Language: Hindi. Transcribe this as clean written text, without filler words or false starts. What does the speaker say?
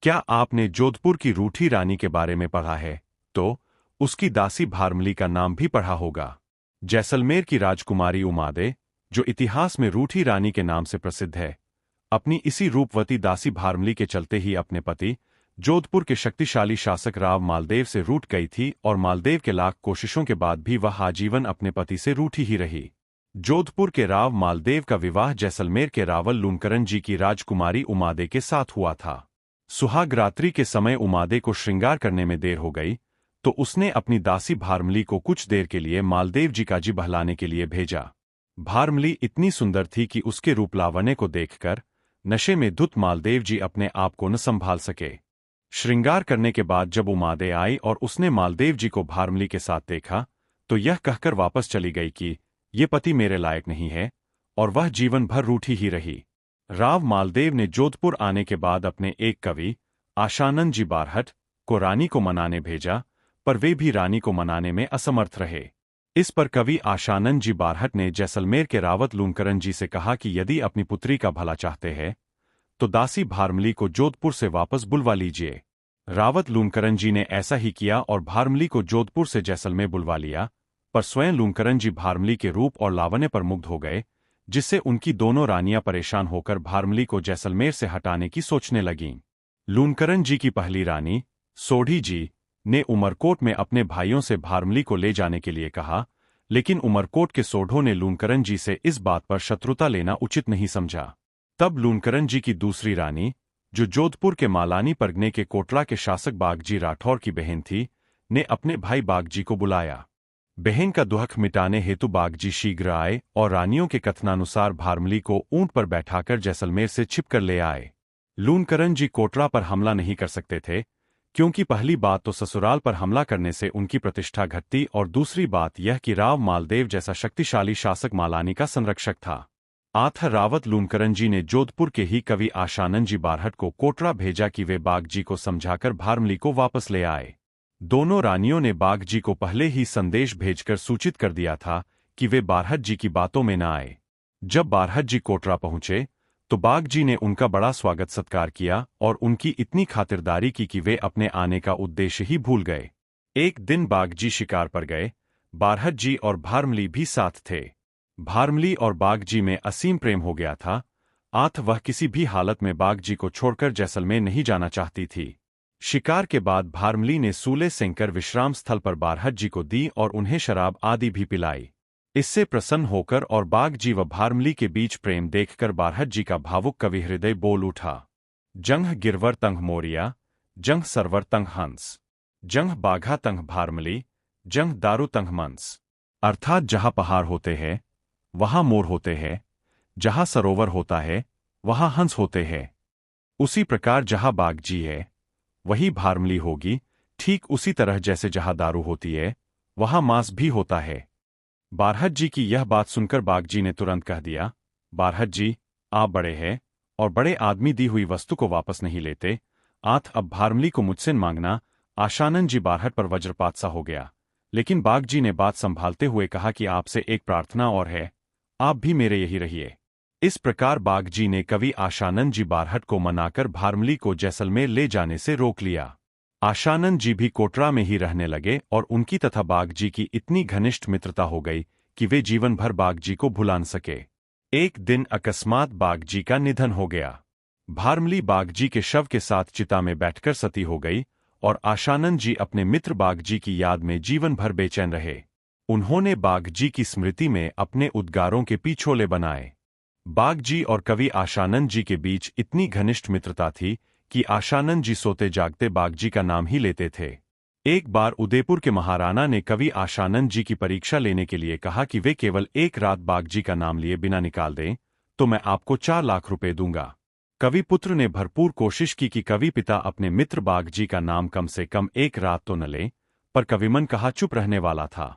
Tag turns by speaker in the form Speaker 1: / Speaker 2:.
Speaker 1: क्या आपने जोधपुर की रूठी रानी के बारे में पढ़ा है? तो उसकी दासी भारमली का नाम भी पढ़ा होगा। जैसलमेर की राजकुमारी उमादे, जो इतिहास में रूठी रानी के नाम से प्रसिद्ध है, अपनी इसी रूपवती दासी भारमली के चलते ही अपने पति जोधपुर के शक्तिशाली शासक राव मालदेव से रूठ गई थी और मालदेव के लाख कोशिशों के बाद भी वह आजीवन अपने पति से रूठी ही रही। जोधपुर के राव मालदेव का विवाह जैसलमेर के रावल लूनकरण जी की राजकुमारी उमादे के साथ हुआ था। सुहाग रात्रि के समय उमादे को श्रृंगार करने में देर हो गई तो उसने अपनी दासी भारमली को कुछ देर के लिए मालदेव जी का जी बहलाने के लिए भेजा। भारमली इतनी सुंदर थी कि उसके रूपलावण्य को देखकर नशे में धुत मालदेव जी अपने आप को न संभाल सके। श्रृंगार करने के बाद जब उमादे आई और उसने मालदेव जी को भारमली के साथ देखा तो यह कहकर वापस चली गई कि ये पति मेरे लायक नहीं है, और वह जीवन भर रूठी ही रही। राव मालदेव ने जोधपुर आने के बाद अपने एक कवि आशानंद जी बारहट को रानी को मनाने भेजा, पर वे भी रानी को मनाने में असमर्थ रहे। इस पर कवि आशानंद जी बारहट ने जैसलमेर के रावत लूनकरण जी से कहा कि यदि अपनी पुत्री का भला चाहते हैं तो दासी भारमली को जोधपुर से वापस बुलवा लीजिए। रावत लूनकरण जी ने ऐसा ही किया और भारमली को जोधपुर से जैसलमेर बुलवा लिया, पर स्वयं लूनकरण जी भारमली के रूप और लावण्य पर मुग्ध हो गए, जिससे उनकी दोनों रानियां परेशान होकर भारमली को जैसलमेर से हटाने की सोचने लगीं। लूनकरण जी की पहली रानी सोढ़ी जी ने उमरकोट में अपने भाइयों से भारमली को ले जाने के लिए कहा, लेकिन उमरकोट के सोढ़ों ने लूनकरण जी से इस बात पर शत्रुता लेना उचित नहीं समझा। तब लूनकरण जी की दूसरी रानी, जो जोधपुर के मालानी परगने के कोटला के शासक बागजी राठौर की बहन थी, ने अपने भाई बागजी को बुलाया। बहन का दुख मिटाने हेतु बागजी शीघ्र आए और रानियों के कथनानुसार भारमली को ऊंट पर बैठाकर जैसलमेर से छिपकर ले आए। लूनकरण जी कोटला पर हमला नहीं कर सकते थे, क्योंकि पहली बात तो ससुराल पर हमला करने से उनकी प्रतिष्ठा घटती और दूसरी बात यह कि राव मालदेव जैसा शक्तिशाली शासक मालानी का संरक्षक था। आथा रावत लूनकरण जी ने जोधपुर के ही कवि आशानंद जी बारहट को कोटला भेजा कि वे बागजी को समझाकर भारमली को वापस ले आए। दोनों रानियों ने बागजी को पहले ही संदेश भेजकर सूचित कर दिया था कि वे बारहट जी की बातों में न आए। जब बारहट जी कोटला पहुंचे तो बागजी ने उनका बड़ा स्वागत सत्कार किया और उनकी इतनी खातिरदारी की कि वे अपने आने का उद्देश्य ही भूल गए। एक दिन बागजी शिकार पर गए। बारहट जी और भारमली भी साथ थे। भारमली और बागजी में असीम प्रेम हो गया था। वह किसी भी हालत में बागजी को छोड़कर जैसलमेर नहीं जाना चाहती थी। शिकार के बाद भारमली ने सूले सेंकर विश्राम स्थल पर बारहट जी को दी और उन्हें शराब आदि भी पिलाई। इससे प्रसन्न होकर और बागजी व भारमली के बीच प्रेम देखकर बारहट जी का भावुक कवि हृदय बोल उठा। जंग गिरवर तंग मोरिया, जंग सरवर तंग हंस, जंग बाघा तंग भारमली, जंग दारू तंग मंस। अर्थात जहां पहाड़ होते हैं वहां मोर होते हैं, जहां सरोवर होता है वहां हंस होते हैं। उसी प्रकार जहां बागजी है वही भारमली होगी, ठीक उसी तरह जैसे जहां दारू होती है वहां मांस भी होता है। बारहट जी की यह बात सुनकर बागजी ने तुरंत कह दिया, बारहट जी, आप बड़े हैं और बड़े आदमी दी हुई वस्तु को वापस नहीं लेते। अब भारमली को मुझसे मांगना। आशानंद जी बारहट पर वज्रपात सा हो गया, लेकिन बागजी ने बात संभालते हुए कहा कि आपसे एक प्रार्थना और है, आप भी मेरे यही रहिए। इस प्रकार बागजी ने कवि आशानंद जी बारहट को मनाकर भारमली को जैसलमेर ले जाने से रोक लिया। आशानंद जी भी कोटला में ही रहने लगे और उनकी तथा बागजी की इतनी घनिष्ठ मित्रता हो गई कि वे जीवन भर बागजी को भुला न सके। एक दिन अकस्मात बागजी का निधन हो गया। भारमली बागजी के शव के साथ चिता में बैठकर सती हो गई और आशानंद जी अपने मित्र बागजी की याद में जीवन भर बेचैन रहे। उन्होंने बागजी की स्मृति में अपने उद्गारों के पिछोले बनाए। बागजी और कवि आशानंद जी के बीच इतनी घनिष्ठ मित्रता थी कि आशानंद जी सोते जागते बागजी का नाम ही लेते थे। एक बार उदयपुर के महाराणा ने कवि आशानंद जी की परीक्षा लेने के लिए कहा कि वे केवल एक रात बागजी का नाम लिए बिना निकाल दें तो मैं आपको 4 लाख रुपए दूंगा। कवि पुत्र ने भरपूर कोशिश की कि कवि पिता अपने मित्र बागजी का नाम कम से कम एक रात तो न ले, पर कविमन कहा चुप रहने वाला था।